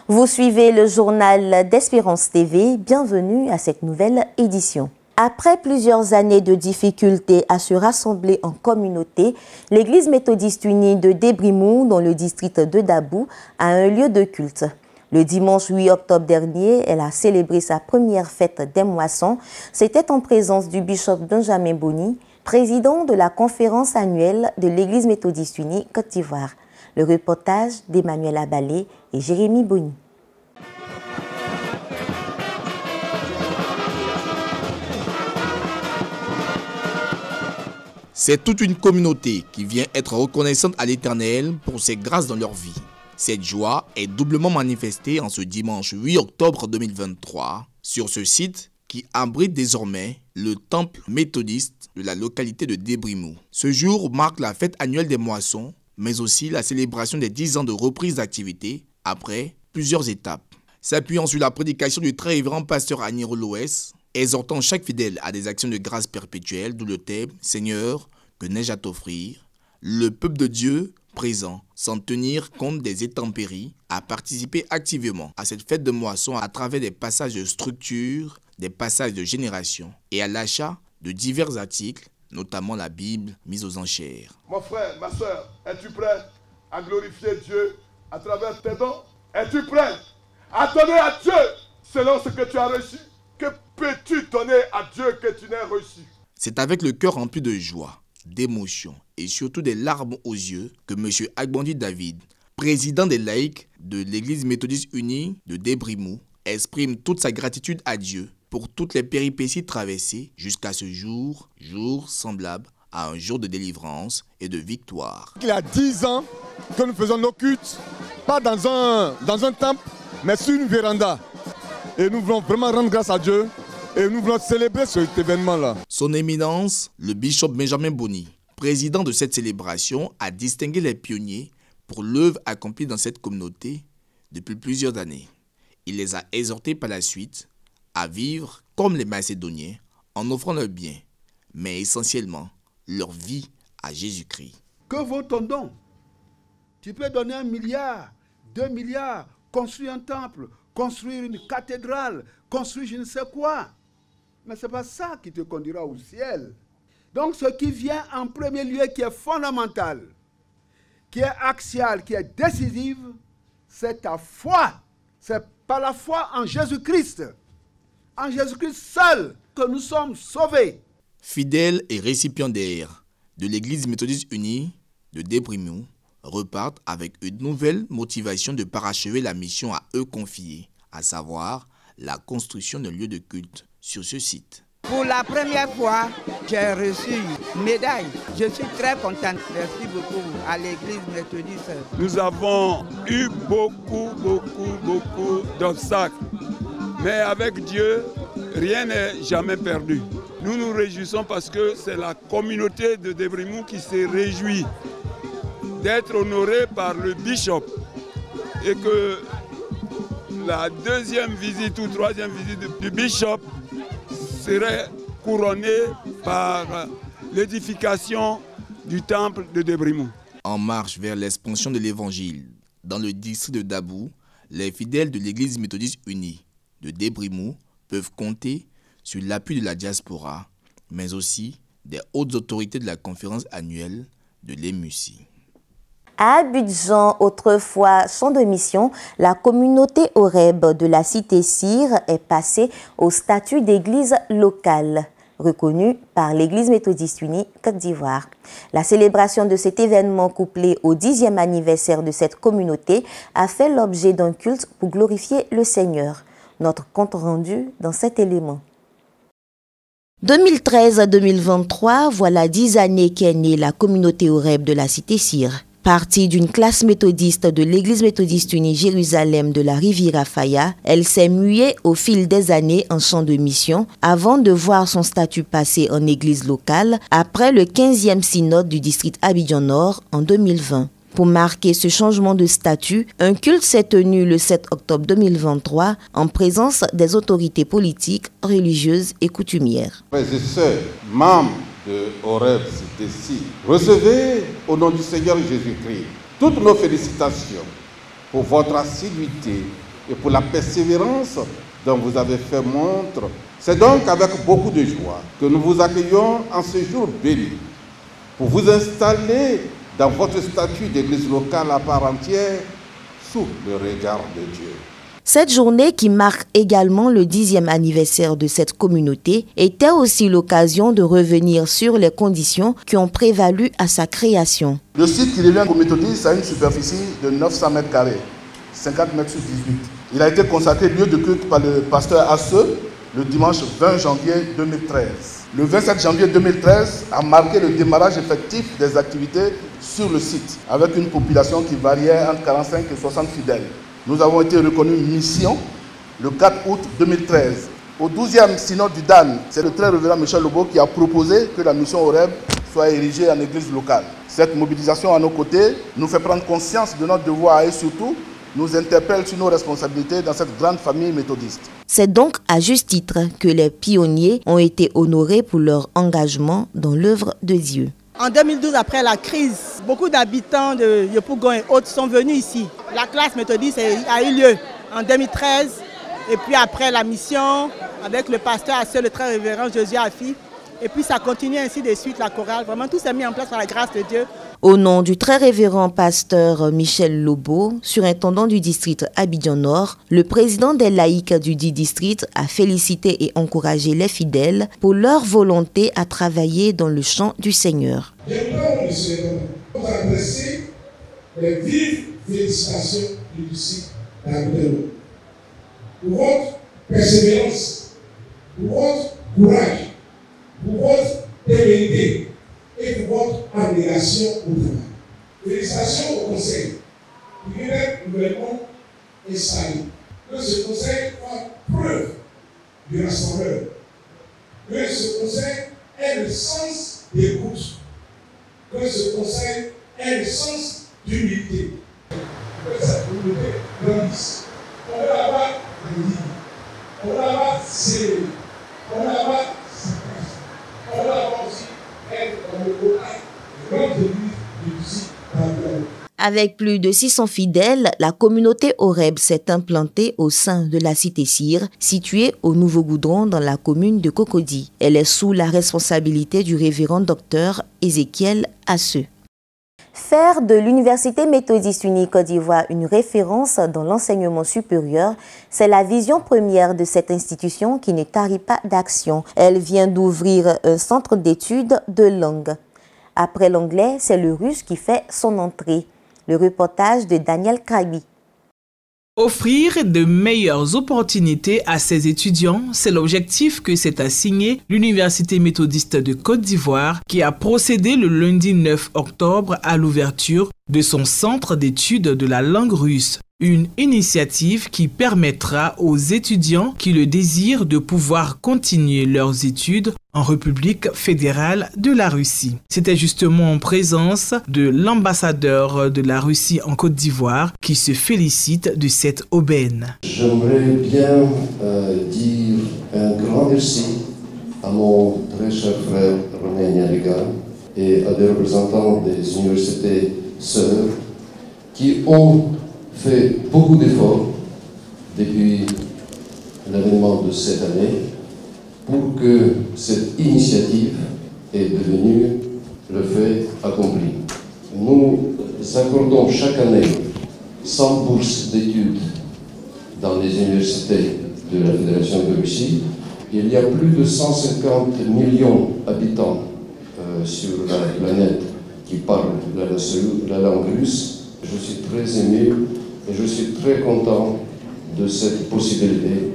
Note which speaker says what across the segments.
Speaker 1: Vous suivez le journal d'Espérance TV, bienvenue à cette nouvelle édition. Après plusieurs années de difficultés à se rassembler en communauté, l'église méthodiste unie de Débrimou, dans le district de Dabou, a un lieu de culte. Le dimanche 8 octobre dernier, elle a célébré sa première fête des moissons. C'était en présence du bishop Benjamin Boni, président de la conférence annuelle de l'église méthodiste unie Côte d'Ivoire. Le reportage d'Emmanuel Abalé et Jérémy Boni.
Speaker 2: C'est toute une communauté qui vient être reconnaissante à l'Éternel pour ses grâces dans leur vie. Cette joie est doublement manifestée en ce dimanche 8 octobre 2023 sur ce site qui abrite désormais le temple méthodiste de la localité de Débrimou. Ce jour marque la fête annuelle des moissons, mais aussi la célébration des 10 ans de reprise d'activité après plusieurs étapes. S'appuyant sur la prédication du très révérend pasteur Aniro Loès, exhortant chaque fidèle à des actions de grâce perpétuelle, d'où le thème « Seigneur, que n'ai-je à t'offrir ?» Le peuple de Dieu présent, sans tenir compte des intempéries, a participé activement à cette fête de moisson à travers des passages de structure, des passages de génération et à l'achat de divers articles, notamment la Bible mise aux enchères.
Speaker 3: Mon frère, ma soeur, es-tu prêt à glorifier Dieu à travers tes dons? Es-tu prêt à donner à Dieu selon ce que tu as reçu? Que peux-tu donner à Dieu que tu n'aies reçu?
Speaker 2: C'est avec le cœur rempli de joie, d'émotion et surtout des larmes aux yeux que M. Agbondi David, président des laïcs de l'église méthodiste unie de Débrimou, exprime toute sa gratitude à Dieu pour toutes les péripéties traversées jusqu'à ce jour, jour semblable à un jour de délivrance et de victoire.
Speaker 4: Il y a 10 ans que nous faisons nos cultes, pas dans un temple, mais sur une véranda. Et nous voulons vraiment rendre grâce à Dieu et nous voulons célébrer cet événement-là.
Speaker 2: Son éminence, le bishop Benjamin Boni, président de cette célébration, a distingué les pionniers pour l'œuvre accomplie dans cette communauté depuis plusieurs années. Il les a exhortés par la suite à vivre comme les Macédoniens en offrant leurs biens, mais essentiellement leur vie à Jésus-Christ.
Speaker 5: Que vaut ton don? Tu peux donner 1 milliard, 2 milliards, construire un temple, construire une cathédrale, construire je ne sais quoi. Mais ce n'est pas ça qui te conduira au ciel. Donc ce qui vient en premier lieu, qui est fondamental, qui est axial, qui est décisif, c'est ta foi. C'est par la foi en Jésus-Christ seul, que nous sommes sauvés.
Speaker 2: Fidèles et récipiendaires de l'église méthodiste unie de Débrimou repartent avec une nouvelle motivation de parachever la mission à eux confiée, à savoir la construction d'un lieu de culte sur ce site.
Speaker 6: Pour la première fois, j'ai reçu une médaille. Je suis très contente. Merci beaucoup à l'église méthodiste.
Speaker 7: Nous avons eu beaucoup d'obstacles. Mais avec Dieu, rien n'est jamais perdu. Nous nous réjouissons parce que c'est la communauté de Débrimou qui s'est réjouie d'être honorée par le bishop. Et que la deuxième visite ou troisième visite du bishop serait couronnée par l'édification du temple de Débrimou.
Speaker 2: En marche vers l'expansion de l'évangile, dans le district de Dabou, les fidèles de l'église méthodiste unie de Débrimou peuvent compter sur l'appui de la diaspora, mais aussi des hautes autorités de la conférence annuelle de l'EMUCI.
Speaker 1: À Abidjan, autrefois champ de mission, la communauté Horeb de la cité Cyr est passée au statut d'église locale, reconnue par l'église méthodiste unie Côte d'Ivoire. La célébration de cet événement couplé au 10e anniversaire de cette communauté a fait l'objet d'un culte pour glorifier le Seigneur. Notre compte rendu dans cet élément. 2013 à 2023, voilà 10 années qu'est née la communauté Horeb de la cité Cyr. Partie d'une classe méthodiste de l'église méthodiste unie Jérusalem de la Riviera Faya, elle s'est muée au fil des années en champ de mission avant de voir son statut passer en église locale après le 15e synode du district Abidjan Nord en 2020. Pour marquer ce changement de statut, un culte s'est tenu le 7 octobre 2023 en présence des autorités politiques, religieuses et coutumières.
Speaker 8: Frères et sœurs, membres de Horeb Cité Cyr, recevez au nom du Seigneur Jésus-Christ toutes nos félicitations pour votre assiduité et pour la persévérance dont vous avez fait montre. C'est donc avec beaucoup de joie que nous vous accueillons en ce jour béni pour vous installer dans votre statut d'église locale à part entière sous le regard de Dieu.
Speaker 1: Cette journée, qui marque également le 10e anniversaire de cette communauté, était aussi l'occasion de revenir sur les conditions qui ont prévalu à sa création.
Speaker 9: Le site qui devient méthodiste a une superficie de 900 mètres carrés, 50 mètres sur 18. Il a été consacré lieu de culte par le pasteur Asseux le dimanche 20 janvier 2013. Le 27 janvier 2013 a marqué le démarrage effectif des activités sur le site, avec une population qui variait entre 45 et 60 fidèles. Nous avons été reconnus mission le 4 août 2013. Au 12e synode du DAN, c'est le très révérend Michel Lobo qui a proposé que la mission Horeb soit érigée en église locale. Cette mobilisation à nos côtés nous fait prendre conscience de notre devoir et surtout nous interpelle sur nos responsabilités dans cette grande famille méthodiste.
Speaker 1: C'est donc à juste titre que les pionniers ont été honorés pour leur engagement dans l'œuvre de Dieu.
Speaker 10: En 2012, après la crise, beaucoup d'habitants de Yopougon et autres sont venus ici. La classe méthodiste a eu lieu en 2013. Et puis après la mission, avec le pasteur Asseux, le très révérend Josué Afi. Et puis ça continue ainsi de suite, la chorale. Vraiment, tout s'est mis en place par la grâce de Dieu.
Speaker 1: Au nom du très révérend pasteur Michel Lobo, surintendant du district Abidjan-Nord, le président des laïcs du dit district a félicité et encouragé les fidèles pour leur volonté à travailler dans le champ du Seigneur.
Speaker 11: J'aimerais, monsieur, vous adresser les vives félicitations du district d'Abidjan pour votre persévérance, pour votre courage, pour votre témérité et pour votre abnégation au travail. Félicitations au conseil qui vient d'être nouvellement installé. Que ce conseil fasse preuve du rassembleur. Que ce conseil ait le sens d'écoute. Que ce conseil ait le sens d'humilité. Que cette communauté grandisse. On va là-bas libre. On va là-bas serré. On va là-bas sacrifié. On va là-bas aussi être dans le contact de grande église du site d'Abidjan.
Speaker 1: Avec plus de 600 fidèles, la communauté Horeb s'est implantée au sein de la cité Cyr, située au Nouveau Goudron dans la commune de Cocody. Elle est sous la responsabilité du révérend docteur Ézéchiel Asseux. Faire de l'Université méthodiste unie Côte d'Ivoire une référence dans l'enseignement supérieur, c'est la vision première de cette institution qui ne tarit pas d'action. Elle vient d'ouvrir un centre d'études de langue. Après l'anglais, c'est le russe qui fait son entrée. Le reportage de Daniel Krabi.
Speaker 12: Offrir de meilleures opportunités à ses étudiants, c'est l'objectif que s'est assigné l'Université méthodiste de Côte d'Ivoire qui a procédé le lundi 9 octobre à l'ouverture de son centre d'études de la langue russe. Une initiative qui permettra aux étudiants qui le désirent de pouvoir continuer leurs études en République fédérale de la Russie. C'était justement en présence de l'ambassadeur de la Russie en Côte d'Ivoire qui se félicite de cette aubaine.
Speaker 13: J'aimerais bien dire un grand merci à mon très cher frère René Nyariga et à des représentants des universités sœurs qui ont fait beaucoup d'efforts depuis l'événement de cette année pour que cette initiative est devenue le fait accompli. Nous accordons chaque année 100 bourses d'études dans les universités de la Fédération de Russie. Il y a plus de 150 millions d'habitants sur la planète qui parlent la langue russe. Je suis très ému et je suis très content de cette possibilité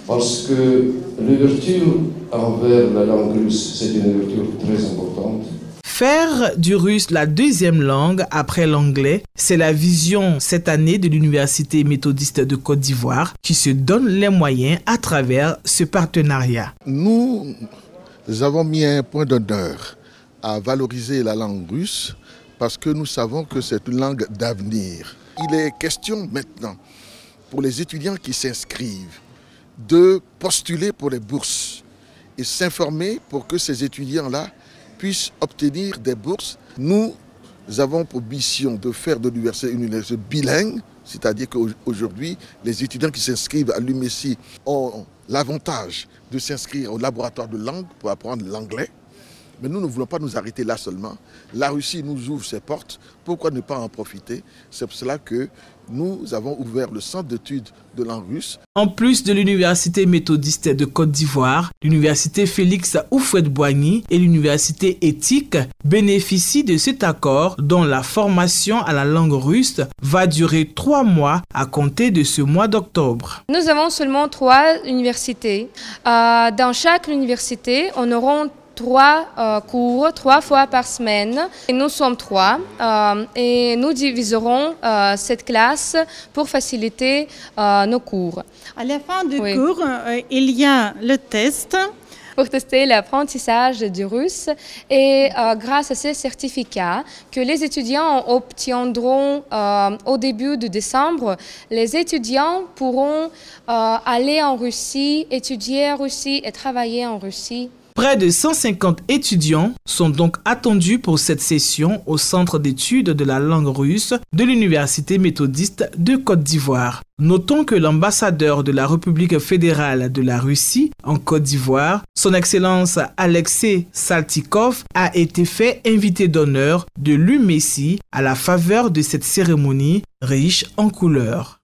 Speaker 13: parce que l'ouverture envers la langue russe, c'est une ouverture très importante.
Speaker 12: Faire du russe la deuxième langue après l'anglais, c'est la vision cette année de l'Université méthodiste de Côte d'Ivoire qui se donne les moyens à travers ce partenariat.
Speaker 14: Nous avons mis un point d'honneur à valoriser la langue russe parce que nous savons que c'est une langue d'avenir. Il est question maintenant pour les étudiants qui s'inscrivent de postuler pour les bourses et s'informer pour que ces étudiants-là puissent obtenir des bourses. Nous avons pour mission de faire de l'université une université bilingue C'est-à-dire qu'aujourd'hui, les étudiants qui s'inscrivent à l'UMESSI ont l'avantage de s'inscrire au laboratoire de langue pour apprendre l'anglais. Mais nous ne voulons pas nous arrêter là seulement. La Russie nous ouvre ses portes. Pourquoi ne pas en profiter? C'est pour cela que nous avons ouvert le centre d'études de langue russe.
Speaker 12: En plus de l'Université méthodiste de Côte d'Ivoire, l'Université Félix Houphouët-Boigny et l'Université éthique bénéficient de cet accord dont la formation à la langue russe va durer 3 mois à compter de ce mois d'octobre.
Speaker 15: Nous avons seulement 3 universités. Dans chaque université, on aura 3 cours, 3 fois par semaine. Et nous sommes 3 et nous diviserons cette classe pour faciliter nos cours.
Speaker 16: À la fin du cours, il y a le test.
Speaker 15: Pour tester l'apprentissage du russe et grâce à ces certificats que les étudiants obtiendront au début de décembre, les étudiants pourront aller en Russie, étudier en Russie et travailler en Russie.
Speaker 12: Près de 150 étudiants sont donc attendus pour cette session au Centre d'études de la langue russe de l'Université méthodiste de Côte d'Ivoire. Notons que l'ambassadeur de la République fédérale de la Russie en Côte d'Ivoire, son Excellence Alexei Saltykov, a été fait invité d'honneur de l'UMESSI à la faveur de cette cérémonie riche en couleurs.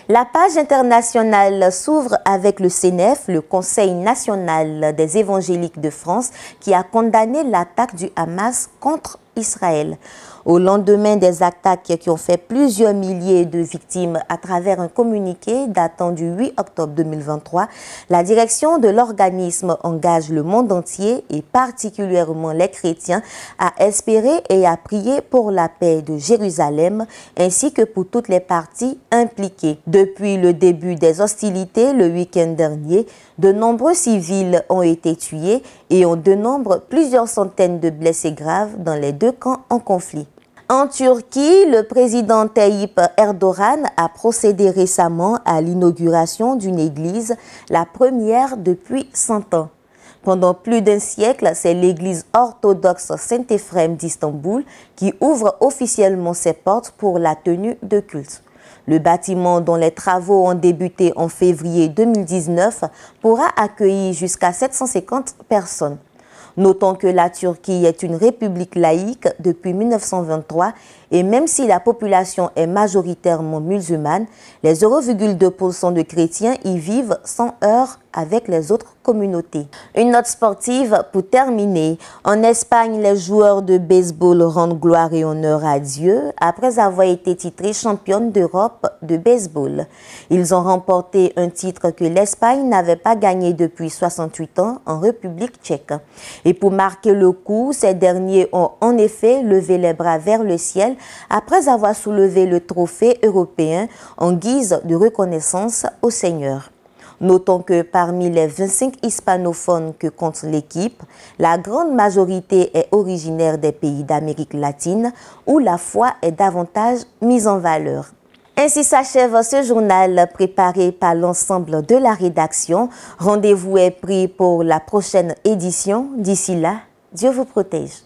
Speaker 1: La page internationale s'ouvre avec le CNEF, le Conseil national des évangéliques de France, qui a condamné l'attaque du Hamas contre Israël. Au lendemain des attaques qui ont fait plusieurs milliers de victimes à travers un communiqué datant du 8 octobre 2023, la direction de l'organisme engage le monde entier et particulièrement les chrétiens à espérer et à prier pour la paix de Jérusalem ainsi que pour toutes les parties impliquées. Depuis le début des hostilités le week-end dernier, de nombreux civils ont été tués et on dénombre plusieurs centaines de blessés graves dans les 2 camps en conflit. En Turquie, le président Tayyip Erdogan a procédé récemment à l'inauguration d'une église, la première depuis 100 ans. Pendant plus d'un siècle, c'est l'église orthodoxe Saint-Éphrem d'Istanbul qui ouvre officiellement ses portes pour la tenue de culte. Le bâtiment, dont les travaux ont débuté en février 2019, pourra accueillir jusqu'à 750 personnes. Notons que la Turquie est une république laïque depuis 1923 et même si la population est majoritairement musulmane, les 0,2% de chrétiens y vivent sans heurts avec les autres communautés. Une note sportive pour terminer. En Espagne, les joueurs de baseball rendent gloire et honneur à Dieu après avoir été titrés championne d'Europe de baseball. Ils ont remporté un titre que l'Espagne n'avait pas gagné depuis 68 ans en République tchèque. Et pour marquer le coup, ces derniers ont en effet levé les bras vers le ciel après avoir soulevé le trophée européen en guise de reconnaissance au Seigneur. Notons que parmi les 25 hispanophones que compte l'équipe, la grande majorité est originaire des pays d'Amérique latine où la foi est davantage mise en valeur. Ainsi s'achève ce journal préparé par l'ensemble de la rédaction. Rendez-vous est pris pour la prochaine édition. D'ici là, Dieu vous protège.